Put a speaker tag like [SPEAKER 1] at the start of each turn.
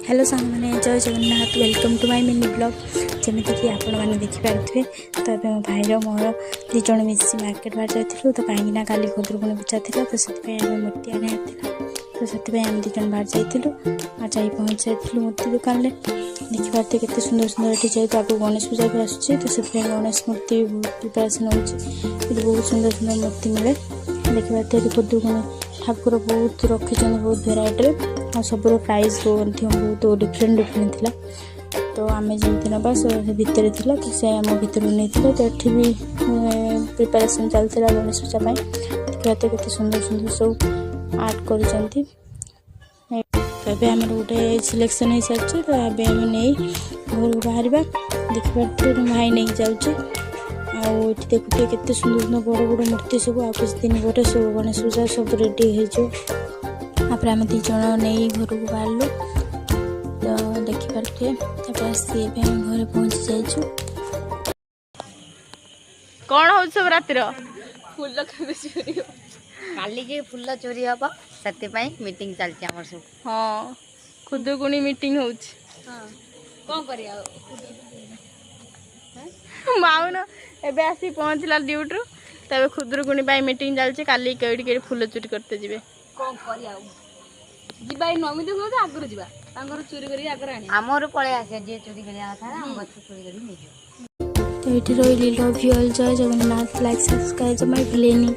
[SPEAKER 1] Hello सांग मैंने जय Jagannath welcome to my mini blog जमीक आपण मैंने देखिपे तो ये मो भाईर मोर दीज मिसी मार्केट बाहर जाइलु तो कहीं काली खुदुरकुणी पूजा था तो से मूर्ति आने तो से आम दीज बाहर जाइलु आ जा पहुँच जाइलु मूर्ति दुकान में देखिए केते सुंदर सुंदर ये जेहतु आगे गणेश पूजा भी आसूँ तो से गणेश मूर्ति बहुत प्रिपेरेसन होती बहुत सुंदर सुंदर मूर्ति मिले देखिए खुदुरकुणी ठाकुर बहुत रखी बहुत भेराइटी और सब प्राइस बहुत डिफरेंट डिफरेंट थिला तो आम जमी ना भितर थी तो से आम भितर नहीं तो ये भी प्रिपेरेसन चलता गणेश पूजा देखिए तो केते सुंदर सुंदर सब आर्ट कर गोटे सिलेक्शन हो सारी तो आम नहीं घर बाहर देखिए भाई नहीं जाऊँ आठ देखुए केते सुंदर सुंदर बड़ बड़ मूर्ति सब आ कुछ दिन पर सब गणेश पूजा सब रेडी होपर आम दीज नहीं घर को बाहर तो देखिपे सी घर पहुँची जाइछु
[SPEAKER 2] कौन हो सब रातिर
[SPEAKER 3] फूल चोरी काली के फूल चोरी हम से मीटिंग चलती आम सब
[SPEAKER 2] हाँ खुदुरकुणी मीटिंग हो
[SPEAKER 3] कौन कर
[SPEAKER 2] माउन एबे आसी पहुँचला ड्यूटी तब खुदुरकुणी मीटिंग चलती काली कई फूल चोरी करते जी
[SPEAKER 3] कौन कर नमित हुए तो आगर जावा चोरी कर आगर आमर पलि आसे जी चोरी कर चोरी कर
[SPEAKER 1] तो ये रही लव यू ऑल जय जगन्नाथ लाइक सब्सक्राइब माय भूलेनी।